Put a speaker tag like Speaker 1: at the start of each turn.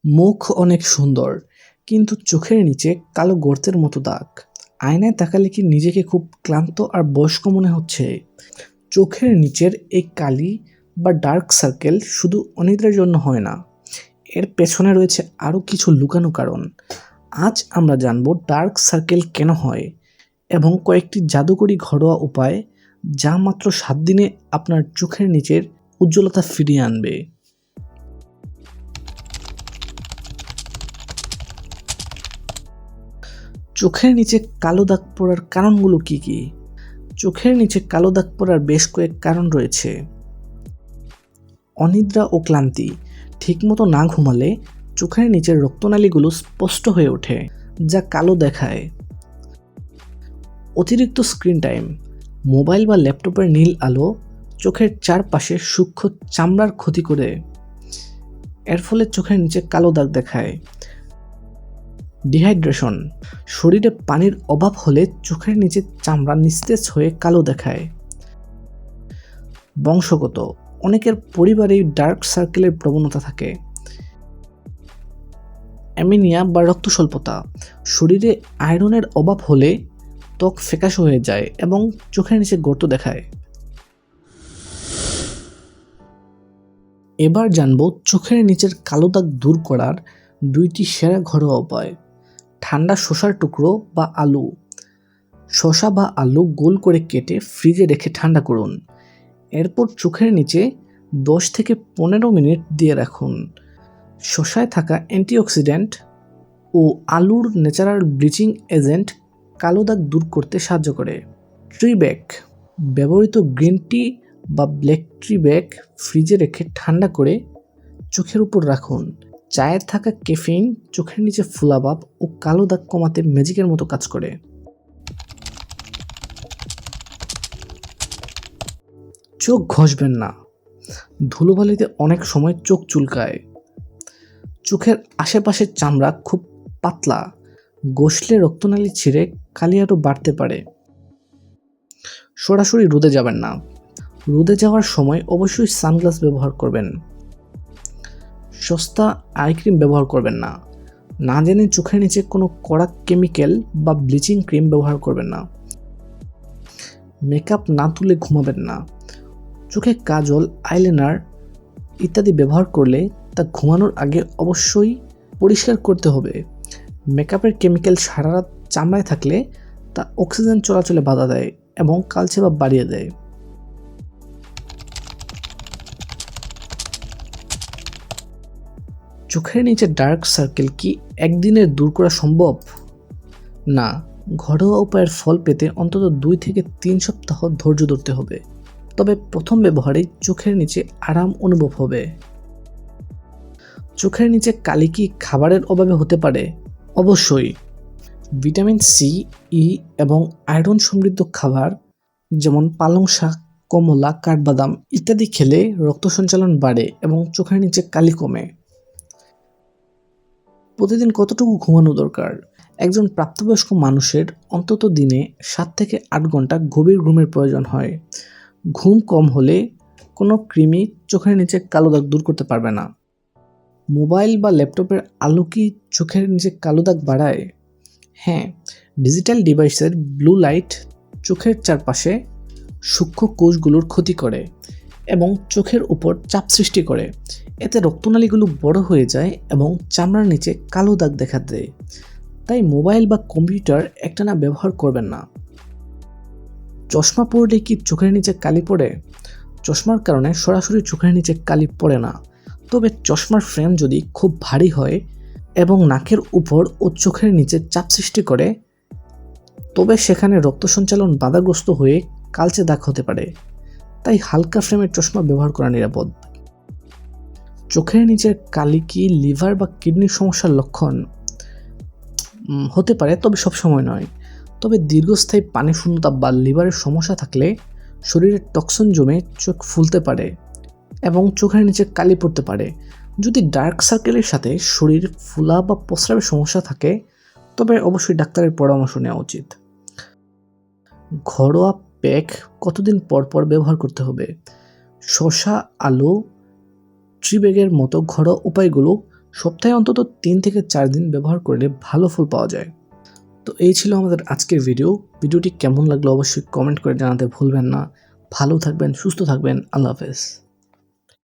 Speaker 1: মুখ অনেক সুন্দর, কিন্তু চোখের নিচে কালো গর্তের মতো দাগ। আয়নায় তাকালে কি নিজেকে খুব ক্লান্ত আর বয়স্ক মনে হচ্ছে? চোখের নিচের এই কালি বা ডার্ক সার্কেল শুধু অনিদ্রার জন্য হয় না, এর পেছনে রয়েছে আরও কিছু লুকানো কারণ। আজ আমরা জানব ডার্ক সার্কেল কেন হয় এবং কয়েকটি জাদুকরী ঘরোয়া উপায় যা মাত্র 7 দিনে আপনার চোখের নিচের উজ্জ্বলতা ফিরিয়ে আনবে। চোখের নিচে কালো দাগ পড়ার কারণগুলো কি কি? চোখের নিচে কালো দাগ পড়ার বেশ কয়েক কারণ রয়েছে। অনিদ্রা ও ক্লান্তি, ঠিকমতো না ঘুমালে চোখের নিচের রক্তনালীগুলো স্পষ্ট হয়ে ওঠে, যা কালো দেখায়। অতিরিক্ত স্ক্রিন টাইম, মোবাইল বা ল্যাপটপের নীল আলো চোখের চারপাশে সূক্ষ্ম চামড়ার ক্ষতি করে, এর ফলে চোখের নিচে কালো দাগ দেখায়। ডিহাইড্রেশন, শরীরে পানির অভাব হলে চোখের নিচে চামড়া নিস্তেজ হয়ে কালো দেখায়। বংশগত, অনেকের পরিবারেই ডার্ক সার্কেলের প্রবণতা থাকে। অ্যামিনিয়া বা রক্ত স্বল্পতা, শরীরে আয়রনের অভাব হলে ত্বক ফ্যাকাশে হয়ে যায় এবং চোখের নিচে গর্ত দেখায়। এবার জানবো চোখের নিচের কালো দাগ দূর করার 2টি সেরা ঘরোয়া উপায়। ঠান্ডা শসার টুকরো বা আলু, শসা বা আলু গোল করে কেটে ফ্রিজে রেখে ঠান্ডা করুন। এরপর চোখের নিচে 10 থেকে 15 মিনিট দিয়ে রাখুন। শসায় থাকা অ্যান্টিঅক্সিডেন্ট ও আলুর ন্যাচারাল ব্লিচিং এজেন্ট কালো দাগ দূর করতে সাহায্য করে। ট্রি ব্যাগ, ব্যবহৃত গ্রিন টি বা ব্ল্যাক টি ব্যাগ ফ্রিজে রেখে ঠান্ডা করে চোখের উপর রাখুন। চায়ে থাকা ক্যাফেইন চোখের নিচে ফোলাভাব ও কালো দাগ কমাতে ম্যাজিকের মতো কাজ করে। চোখ ঘষবেন না, ধুলোবালিতে অনেক সময় চোখ চুলকায়। চোখের আশেপাশের চামড়া খুব পাতলা, ঘষলে রক্তনালী ছিঁড়ে কালি আরও বাড়তে পারে। সরাসরি রোদে যাবেন না, রোদে যাওয়ার সময় অবশ্যই সানগ্লাস ব্যবহার করবেন। সস্তা আই ক্রিম ব্যবহার করবেন না, না জেনে চোখের নিচে কোনো কড়া কেমিক্যাল বা ব্লিচিং ক্রিম ব্যবহার করবেন না। মেকআপ না তুলে ঘুমাবেন না, চোখে কাজল, আইলাইনার ইত্যাদি ব্যবহার করলে তা ঘুমানোর আগে অবশ্যই পরিষ্কার করতে হবে। মেকআপের কেমিক্যাল সারা রাত চামড়ায় থাকলে তা অক্সিজেন চলাচলে বাধা দেয় এবং কালচে ভাব বাড়িয়ে দেয়। চোখের নিচে ডার্ক সার্কেল কি একদিনে দূর করা সম্ভব? না, ঘরোয়া উপায়ের ফল পেতে অন্তত 2 থেকে 3 সপ্তাহ ধৈর্য ধরতে হবে। তবে প্রথম ব্যবহারেই চোখের নিচে আরাম অনুভব হবে। চোখের নিচে কালি কি খাবারের অভাবে হতে পারে? অবশ্যই। ভিটামিন সি, ই এবং আয়রন সমৃদ্ধ খাবার যেমন পালং শাক, কমলা, কাঠবাদাম ইত্যাদি খেলে রক্ত সঞ্চালন বাড়ে এবং চোখের নিচে কালি কমে। প্রতিদিন কতটুকু ঘুমানো দরকার? একজন প্রাপ্তবয়স্ক মানুষের অন্তত দিনে 7 থেকে 8 ঘন্টা গভীর ঘুমের প্রয়োজন হয়। ঘুম কম হলে কোনো কৃমি চোখের নিচে কালো দাগ দূর করতে পারবে না। মোবাইল বা ল্যাপটপের আলো কি চোখের নিচে কালো দাগ বাড়ায়? হ্যাঁ, ডিজিটাল ডিভাইসের ব্লু লাইট চোখের চারপাশে সূক্ষ্ম কোষগুলোর ক্ষতি করে এবং চোখের উপর চাপ সৃষ্টি করে। এতে রক্তনালীগুলো বড় হয়ে যায় এবং চামড়ার নিচে কালো দাগ দেখা দেয়। তাই মোবাইল বা কম্পিউটার একটানা ব্যবহার করবেন না। চশমা পরলে কি চোখের নিচে কালি পড়ে? চশমার কারণে সরাসরি চোখের নিচে কালি পড়ে না, তবে চশমার ফ্রেম যদি খুব ভারী হয় এবং নাকের উপর ও চোখের নিচে চাপ সৃষ্টি করে, তবে সেখানে রক্ত সঞ্চালন বাধাগ্রস্ত হয়ে কালচে দাগ হতে পারে। তাই হালকা ফ্রেমের চশমা ব্যবহার করা নিরাপদ। চোখের নিচের কালি কি লিভার বা কিডনির সমস্যার লক্ষণ? হতে পারে, তবে সবসময় নয়। তবে দীর্ঘস্থায়ী পানি শূন্যতা বা লিভারের সমস্যা থাকলে শরীরে টক্সিন জমে চোখ ফুলতে পারে এবং চোখের নিচে কালি পড়তে পারে। যদি ডার্ক সার্কেলের সাথে শরীর ফুলা বা প্রস্রাবের সমস্যা থাকে, তবে অবশ্যই ডাক্তারের পরামর্শ নেওয়া উচিত। ঘরোয়া প্যাক কতদিন পর পর ব্যবহার করতে হবে? শসা, আলু, ট্রি ব্যাগের মতো ঘরোয়া উপায়গুলো সপ্তাহে অন্তত 3 থেকে 4 দিন ব্যবহার করলে ভালো ফল পাওয়া যায়। তো এই ছিল আমাদের আজকের ভিডিওটি কেমন লাগলো অবশ্যই কমেন্ট করে জানাতে ভুলবেন না। ভালো থাকবেন, সুস্থ থাকবেন। আল্লাহ হাফেজ।